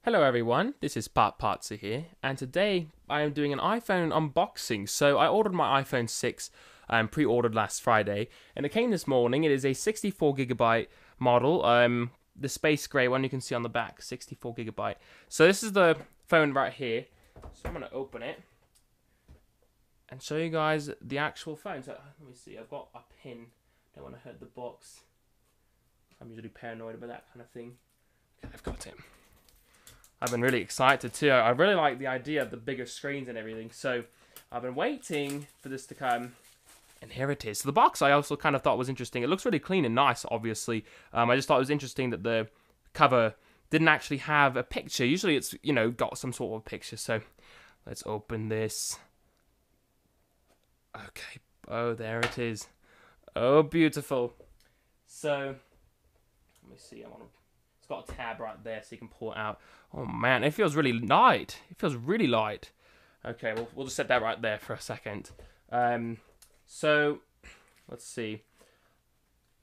Hello everyone, this is Partsa here, and today I am doing an iPhone unboxing. So I ordered my iPhone 6, pre-ordered last Friday, and it came this morning. It is a 64GB model, the space grey one you can see on the back, 64GB. So this is the phone right here, so I'm going to open it and show you guys the actual phone. So let me see, I've got a pin, don't want to hurt the box. I'm usually paranoid about that kind of thing. Okay, I've got it. I've been really excited too. I really like the idea of the bigger screens and everything. So I've been waiting for this to come, and here it is. So the box I also kind of thought was interesting. It looks really clean and nice, obviously. I just thought it was interesting that the cover didn't actually have a picture. Usually it's, got some sort of picture. So let's open this. Okay. Oh, there it is. Oh, beautiful. So let me see. It's got a tab right there so you can pull it out. Oh man, it feels really light. It feels really light. Okay, we'll just set that right there for a second. So let's see.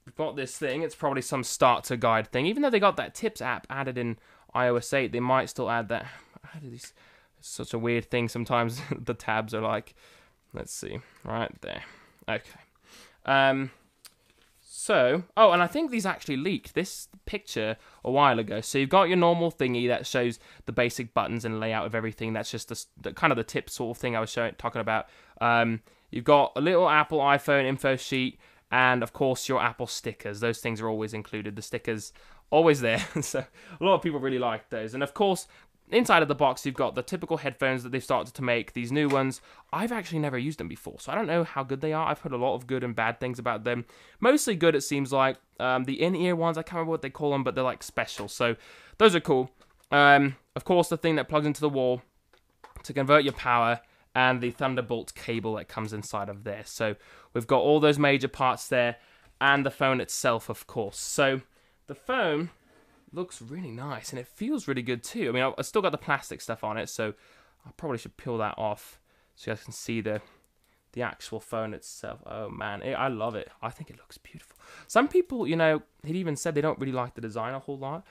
We've got this thing. It's probably some starter guide thing. Even though they got that tips app added in iOS 8, they might still add that. It's such a weird thing sometimes. The tabs are like, let's see, right there. Okay. So, and I think these actually leaked this picture a while ago. So you've got your normal thingy that shows the basic buttons and layout of everything. That's just the kind of the tip sort of thing I was talking about. You've got a little Apple iPhone info sheet, and of course your Apple stickers. Those things are always included. The stickers always there. So a lot of people really like those. And of course, inside of the box, you've got the typical headphones that they've started to make, these new ones. I've actually never used them before, so I don't know how good they are. I've heard a lot of good and bad things about them. Mostly good, it seems like. The in-ear ones, I can't remember what they call them, but they're like special, so those are cool. Of course, the thing that plugs into the wall to convert your power, and the Thunderbolt cable that comes inside of there. So we've got all those major parts there, and the phone itself, of course. So the phone looks really nice, and it feels really good too. I mean, I still got the plastic stuff on it, so I probably should peel that off so you guys can see the actual phone itself. Oh man, I love it. I think it looks beautiful. Some people, they'd even said they don't really like the design a whole lot,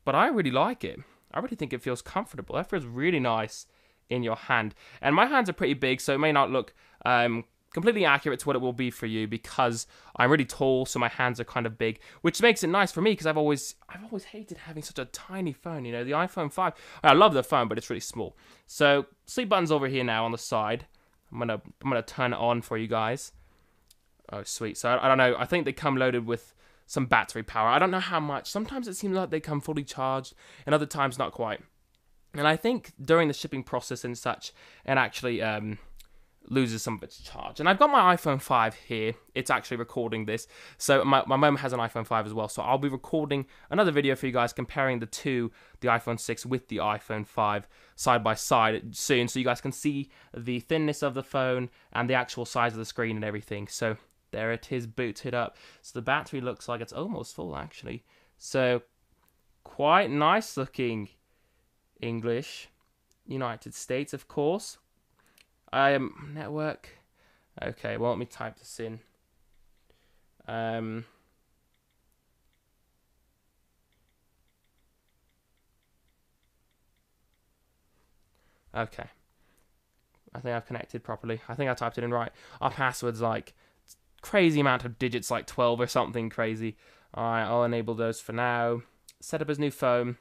but I really like it. I really think it feels comfortable. That feels really nice in your hand. And my hands are pretty big, so it may not look completely accurate to what it will be for you, because I'm really tall, so my hands are kind of big, which makes it nice for me, because I've always hated having such a tiny phone. The iPhone 5, I love the phone, but it's really small. So sleep button's over here now on the side. I'm gonna turn it on for you guys. Oh sweet. So I don't know, I think they come loaded with some battery power. I don't know how much. Sometimes it seems like they come fully charged, and other times not quite. And I think during the shipping process and such, it actually loses some of its charge. And I've got my iPhone 5 here. It's actually recording this. So my mum has an iPhone 5 as well. So I'll be recording another video for you guys comparing the iPhone 6 with the iPhone 5 side by side soon. So you guys can see the thinness of the phone and the actual size of the screen and everything. So there it is, booted up. So the battery looks like it's almost full actually. So quite nice looking. English, United States, of course. Network. Okay, well, let me type this in. Okay. I think I've connected properly. I think I typed it in right. Our password's like crazy amount of digits, like 12 or something crazy. Alright, I'll enable those for now. Set up as new phone.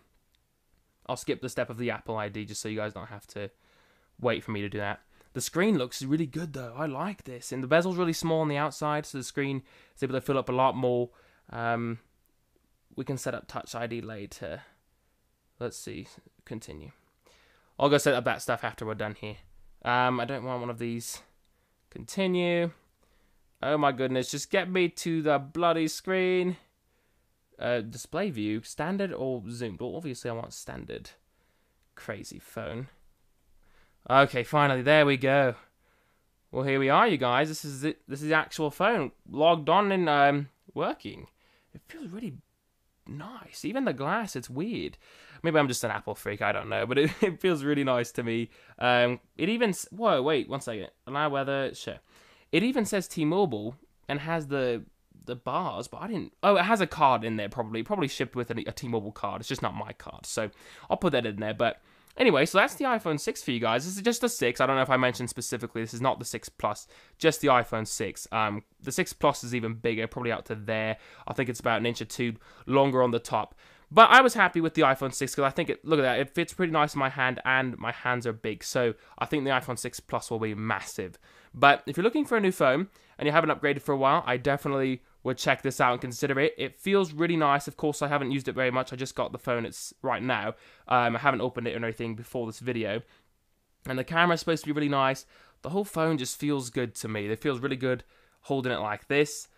I'll skip the step of the Apple ID just so you guys don't have to wait for me to do that. The screen looks really good though. I like this. And the bezel's really small on the outside, so the screen is able to fill up a lot more. We can set up Touch ID later. Let's see. Continue. I'll go set up that stuff after we're done here. I don't want one of these. Continue. Oh my goodness. Just get me to the bloody screen. Display view, standard or zoomed? Well, obviously I want standard. Crazy phone. Okay, finally, there we go. Well, here we are, you guys. This is it. This is the actual phone logged on and working. It feels really nice. Even the glass, it's weird. Maybe I'm just an Apple freak. I don't know, but it feels really nice to me. It even whoa, wait, one second. Allow weather, sure. It even says T-Mobile and has the the bars, but I didn't. Oh, it has a card in there probably. Probably shipped with a T-Mobile card. It's just not my card, so I'll put that in there. But anyway, so that's the iPhone 6 for you guys. This is just the 6. I don't know if I mentioned specifically. This is not the 6 Plus, just the iPhone 6. The 6 Plus is even bigger, probably out to there. I think it's about an inch or two longer on the top. But I was happy with the iPhone 6 because I think look at that, it fits pretty nice in my hand, and my hands are big. So I think the iPhone 6 Plus will be massive. But if you're looking for a new phone and you haven't upgraded for a while, I definitely would check this out and consider it. It feels really nice. Of course, I haven't used it very much. I just got the phone right now. I haven't opened it or anything before this video. And the camera's supposed to be really nice. The whole phone just feels good to me. It feels really good holding it like this.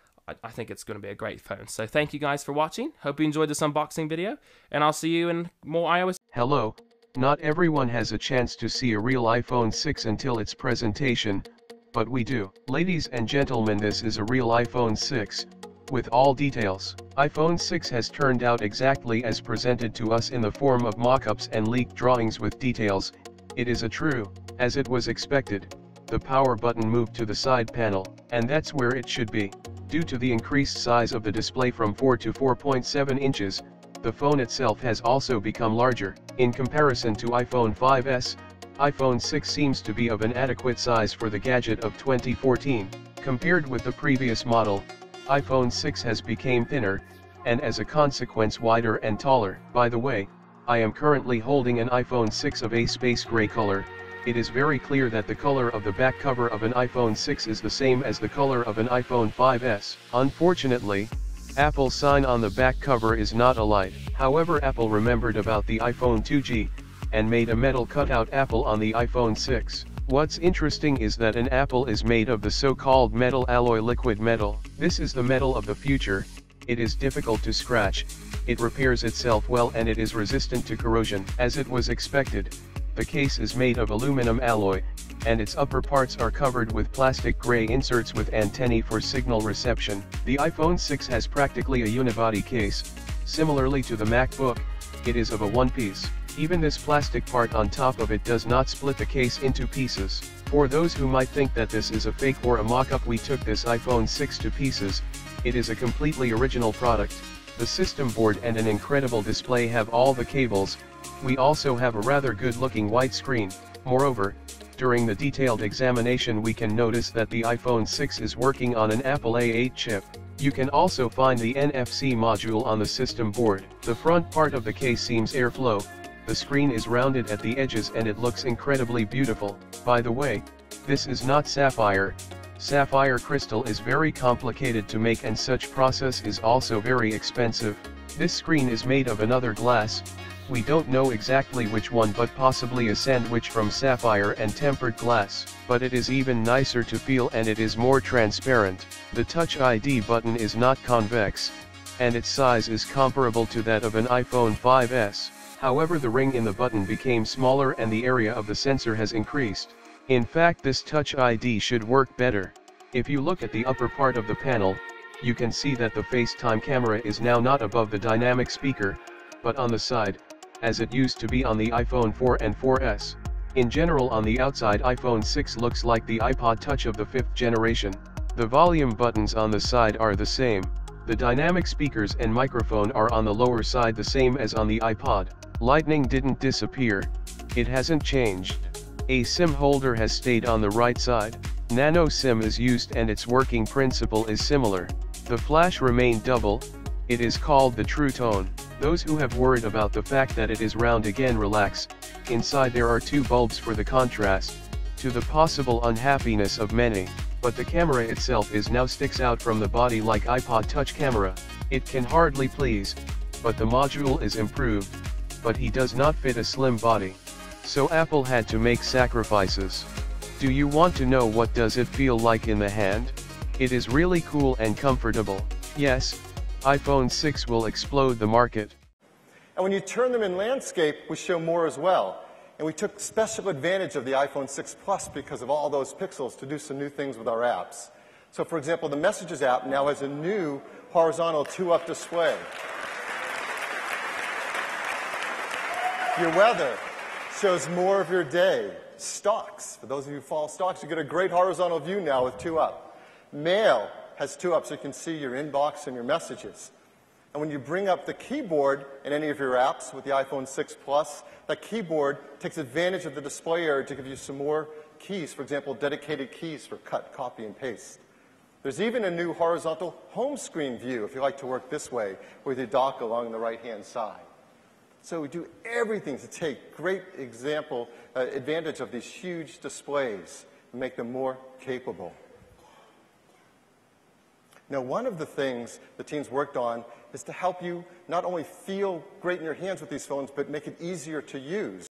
I think it's going to be a great phone. So thank you guys for watching. Hope you enjoyed this unboxing video. And I'll see you in more iOS. Hello. Not everyone has a chance to see a real iPhone 6 until its presentation, but we do. Ladies and gentlemen, this is a real iPhone 6, with all details. iPhone 6 has turned out exactly as presented to us in the form of mock-ups and leaked drawings with details. It is a true, as it was expected. The power button moved to the side panel, and that's where it should be. Due to the increased size of the display from 4 to 4.7 inches, the phone itself has also become larger. In comparison to iPhone 5S, iPhone 6 seems to be of an adequate size for the gadget of 2014. Compared with the previous model, iPhone 6 has become thinner, and as a consequence wider and taller. By the way, I am currently holding an iPhone 6 of a space gray color. It is very clear that the color of the back cover of an iPhone 6 is the same as the color of an iPhone 5S. Unfortunately, Apple's sign on the back cover is not alike. However, Apple remembered about the iPhone 2G, and made a metal cutout Apple on the iPhone 6. What's interesting is that an Apple is made of the so-called metal alloy liquid metal. This is the metal of the future. It is difficult to scratch, it repairs itself well, and it is resistant to corrosion. As it was expected, the case is made of aluminum alloy, and its upper parts are covered with plastic gray inserts with antennae for signal reception. The iPhone 6 has practically a unibody case. Similarly to the MacBook, it is of a one-piece. Even this plastic part on top of it does not split the case into pieces. For those who might think that this is a fake or a mock-up, we took this iPhone 6 to pieces. It is a completely original product. The system board and an incredible display have all the cables. We also have a rather good-looking white screen. Moreover, during the detailed examination we can notice that the iPhone 6 is working on an Apple A8 chip. You can also find the NFC module on the system board. The front part of the case seems airflow. The screen is rounded at the edges and it looks incredibly beautiful. By the way, this is not sapphire. Sapphire crystal is very complicated to make, and such process is also very expensive. This screen is made of another glass. We don't know exactly which one, but possibly a sandwich from sapphire and tempered glass. But it is even nicer to feel and it is more transparent. The Touch ID button is not convex, and its size is comparable to that of an iPhone 5S. However, the ring in the button became smaller and the area of the sensor has increased. In fact, this Touch ID should work better. If you look at the upper part of the panel, you can see that the FaceTime camera is now not above the dynamic speaker, but on the side, as it used to be on the iPhone 4 and 4S. In general, on the outside, iPhone 6 looks like the iPod Touch of the 5th generation. The volume buttons on the side are the same. The dynamic speakers and microphone are on the lower side, the same as on the iPod. Lightning didn't disappear, it hasn't changed. A SIM holder has stayed on the right side. Nano SIM is used and its working principle is similar. The flash remained double. It is called the True Tone. Those who have worried about the fact that it is round again, relax. Inside there are two bulbs for the contrast, to the possible unhappiness of many. But the camera itself is now sticks out from the body like iPod Touch camera. It can hardly please, but the module is improved. But he does not fit a slim body. So Apple had to make sacrifices. Do you want to know what does it feel like in the hand? It is really cool and comfortable. Yes, iPhone 6 will explode the market. And when you turn them in landscape, we show more as well. And we took special advantage of the iPhone 6 Plus because of all those pixels to do some new things with our apps. So for example, the Messages app now has a new horizontal 2-up display. Your weather shows more of your day. Stocks, for those of you who follow stocks, you get a great horizontal view now with 2-up. Mail has two up so you can see your inbox and your messages. And when you bring up the keyboard in any of your apps with the iPhone 6 Plus, that keyboard takes advantage of the display area to give you some more keys, for example, dedicated keys for cut, copy, and paste. There's even a new horizontal home screen view if you like to work this way with your dock along the right-hand side. So we do everything to take great advantage of these huge displays and make them more capable. Now, one of the things the teams worked on is to help you not only feel great in your hands with these phones, but make it easier to use.